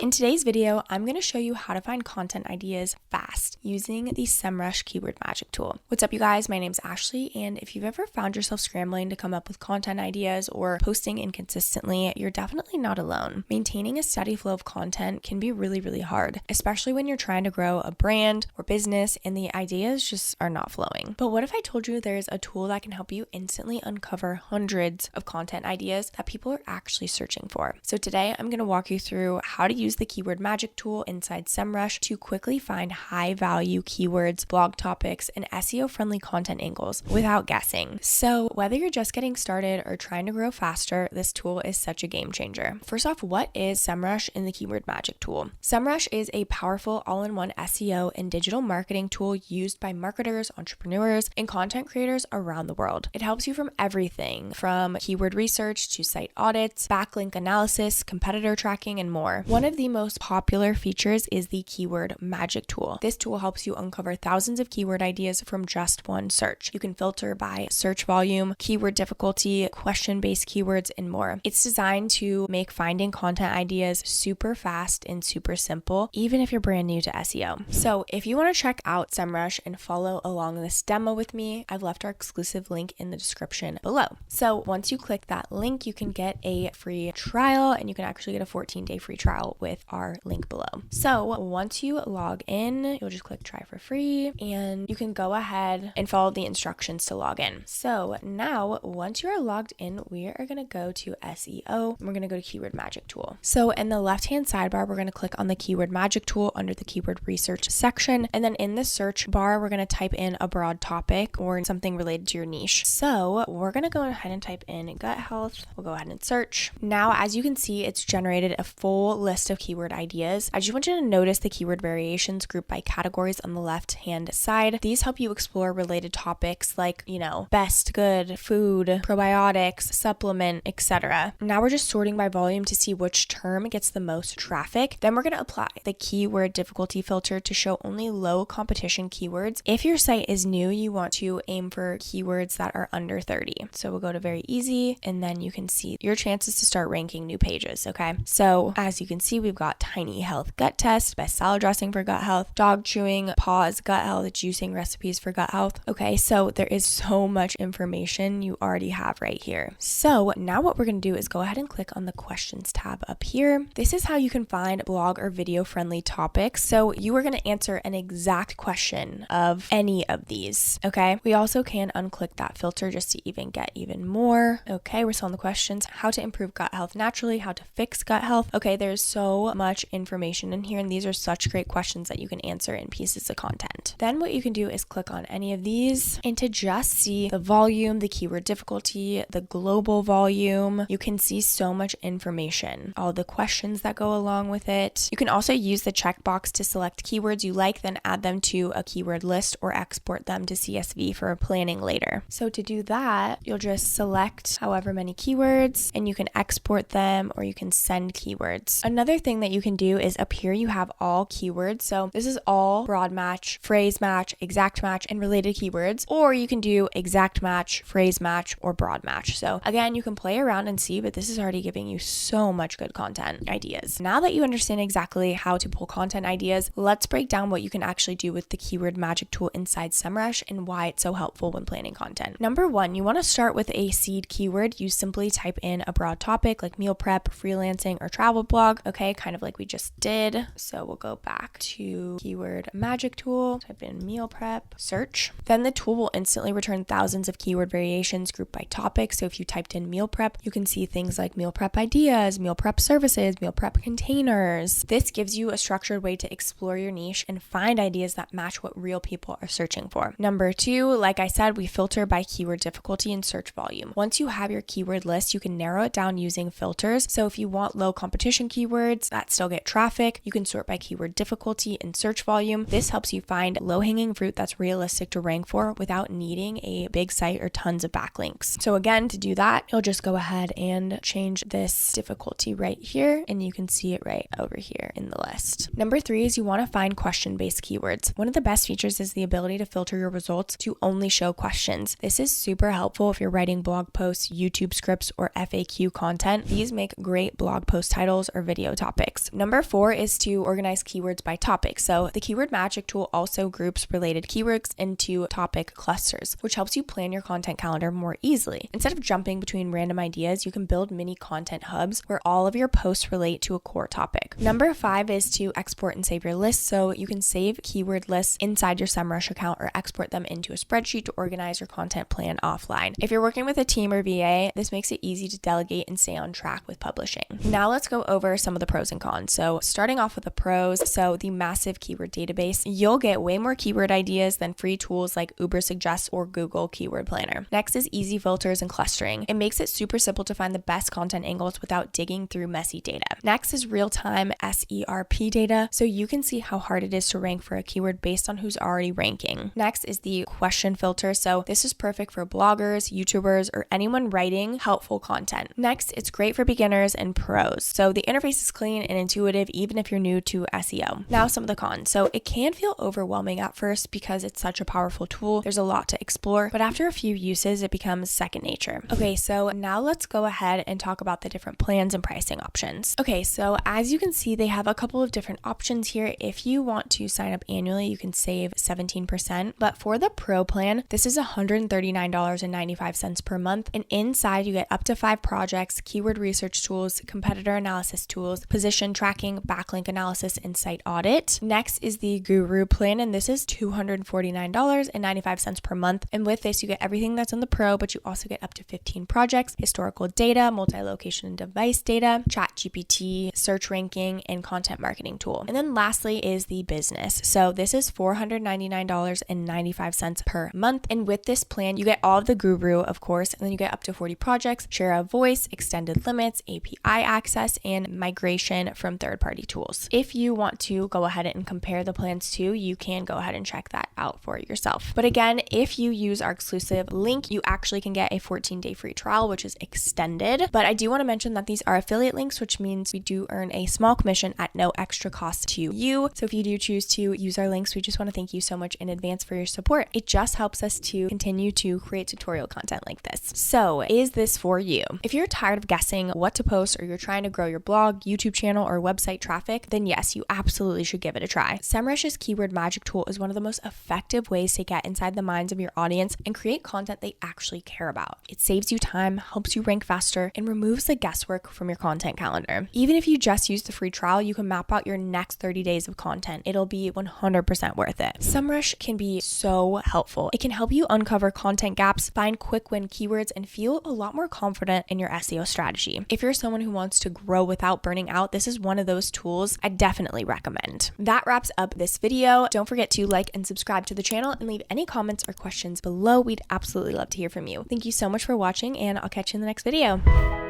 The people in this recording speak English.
In today's video, I'm going to show you how to find content ideas fast using the Semrush Keyword Magic Tool. What's up, you guys? My name's Ashley, and if you've ever found yourself scrambling to come up with content ideas or posting inconsistently, you're definitely not alone. Maintaining a steady flow of content can be really hard, especially when you're trying to grow a brand or business and the ideas just are not flowing. But what if I told you there's a tool that can help you instantly uncover hundreds of content ideas that people are actually searching for? So today, I'm going to walk you through how to use the Keyword Magic Tool inside Semrush to quickly find high-value keywords, blog topics, and SEO-friendly content angles without guessing. So whether you're just getting started or trying to grow faster, this tool is such a game changer. First off, what is Semrush in the Keyword Magic Tool? Semrush is a powerful all-in-one SEO and digital marketing tool used by marketers, entrepreneurs, and content creators around the world. It helps you from everything from keyword research to site audits, backlink analysis, competitor tracking, and more. One of the most popular features is the Keyword Magic Tool. This tool helps you uncover thousands of keyword ideas from just one search. You can filter by search volume, keyword difficulty, question-based keywords, and more. It's designed to make finding content ideas super fast and super simple, even if you're brand new to SEO. So if you want to check out Semrush and follow along this demo with me, I've left our exclusive link in the description below. So once you click that link, you can get a free trial, and you can actually get a 14-day free trial with our link below. So once you log in, you'll just click try for free, and you can go ahead and follow the instructions to log in. So now, once you are logged in, we are going to go to SEO, and we're going to go to Keyword Magic Tool. So in the left-hand sidebar, we're going to click on the Keyword Magic Tool under the keyword research section, and then in the search bar, we're going to type in a broad topic or something related to your niche. So we're going to go ahead and type in gut health. We'll go ahead and search. Now, as you can see, it's generated a full list of keyword ideas. I just want you to notice the keyword variations grouped by categories on the left-hand side. These help you explore related topics like, best, good, food, probiotics, supplement, etc. Now we're just sorting by volume to see which term gets the most traffic. Then we're going to apply the keyword difficulty filter to show only low competition keywords. If your site is new, you want to aim for keywords that are under 30. So we'll go to very easy, and then you can see your chances to start ranking new pages, okay? So as you can see, we've got tiny health gut test, best salad dressing for gut health, dog chewing, pause, gut health, juicing recipes for gut health. Okay, so there is so much information you already have right here. So now what we're going to do is go ahead and click on the questions tab up here. This is how you can find blog or video friendly topics. So you are going to answer an exact question of any of these, okay? We also can unclick that filter just to even get even more. Okay, we're still on the questions. How to improve gut health naturally, how to fix gut health. Okay, there's so much information in here, and these are such great questions that you can answer in pieces of content. Then what you can do is click on any of these, and to just see the volume, the keyword difficulty, the global volume, you can see so much information, all the questions that go along with it. You can also use the checkbox to select keywords you like, then add them to a keyword list or export them to CSV for planning later. So to do that, you'll just select however many keywords, and you can export them or you can send keywords. Another thing that you can do is up here you have all keywords. So this is all broad match, phrase match, exact match, and related keywords, or you can do exact match, phrase match, or broad match. So again, you can play around and see, but this is already giving you so much good content ideas. Now that you understand exactly how to pull content ideas, let's break down what you can actually do with the Keyword Magic Tool inside Semrush and why it's so helpful when planning content. Number one, you want to start with a seed keyword. You simply type in a broad topic like meal prep, freelancing, or travel blog, okay, kind of like we just did. So we'll go back to Keyword Magic Tool, type in meal prep, search. Then the tool will instantly return thousands of keyword variations grouped by topic. So if you typed in meal prep, you can see things like meal prep ideas, meal prep services, meal prep containers. This gives you a structured way to explore your niche and find ideas that match what real people are searching for. Number two, like I said, we filter by keyword difficulty and search volume. Once you have your keyword list, you can narrow it down using filters. So if you want low competition keywords that still get traffic, you can sort by keyword difficulty and search volume. This helps you find low-hanging fruit that's realistic to rank for without needing a big site or tons of backlinks. So again, to do that, you'll just go ahead and change this difficulty right here, and you can see it right over here in the list. Number three is you want to find question-based keywords. One of the best features is the ability to filter your results to only show questions. This is super helpful if you're writing blog posts, YouTube scripts, or FAQ content. These make great blog post titles or video topics. topics. Number 4 is to organize keywords by topic. So the Keyword Magic Tool also groups related keywords into topic clusters, which helps you plan your content calendar more easily. Instead of jumping between random ideas, you can build mini content hubs where all of your posts relate to a core topic. Number 5 is to export and save your lists. So you can save keyword lists inside your Semrush account or export them into a spreadsheet to organize your content plan offline. If you're working with a team or VA, this makes it easy to delegate and stay on track with publishing. Now let's go over some of the pros and cons. So starting off with the pros, so the massive keyword database, you'll get way more keyword ideas than free tools like Ubersuggest or Google Keyword Planner. Next is easy filters and clustering. It makes it super simple to find the best content angles without digging through messy data. Next is real-time SERP data, so you can see how hard it is to rank for a keyword based on who's already ranking. Next is the question filter, so this is perfect for bloggers, YouTubers, or anyone writing helpful content. Next, it's great for beginners and pros, so the interface is clean and intuitive even if you're new to SEO. Now some of the cons. So it can feel overwhelming at first because it's such a powerful tool. There's a lot to explore, but after a few uses, it becomes second nature. Okay, so now let's go ahead and talk about the different plans and pricing options. Okay, so as you can see, they have a couple of different options here. If you want to sign up annually, you can save 17%, but for the pro plan, this is $139.95 per month, and inside you get up to 5 projects, keyword research tools, competitor analysis tools, position tracking, backlink analysis, and site audit. Next is the Guru plan, and this is $249.95 per month, and with this you get everything that's in the pro, but you also get up to 15 projects, historical data, multi-location and device data, ChatGPT, search ranking, and content marketing tool. And then lastly is the business. So this is $499.95 per month, and with this plan you get all of the Guru, of course, and then you get up to 40 projects, share of voice, extended limits, API access, and migration from third-party tools. If you want to go ahead and compare the plans too, you can go ahead and check that out for yourself. But again, if you use our exclusive link, you actually can get a 14-day free trial, which is extended. But I do want to mention that these are affiliate links, which means we do earn a small commission at no extra cost to you. So if you do choose to use our links, we just want to thank you so much in advance for your support. It just helps us to continue to create tutorial content like this. So is this for you? If you're tired of guessing what to post, or you're trying to grow your blog, YouTube channel, or website traffic, then yes, you absolutely should give it a try. Semrush's Keyword Magic Tool is one of the most effective ways to get inside the minds of your audience and create content they actually care about. It saves you time, helps you rank faster, and removes the guesswork from your content calendar. Even if you just use the free trial, you can map out your next 30 days of content. It'll be 100% worth it. Semrush can be so helpful. It can help you uncover content gaps, find quick win keywords, and feel a lot more confident in your SEO strategy. If you're someone who wants to grow without burning out, this is one of those tools I definitely recommend. That wraps up this video. Don't forget to like and subscribe to the channel and leave any comments or questions below. We'd absolutely love to hear from you. Thank you so much for watching, and I'll catch you in the next video.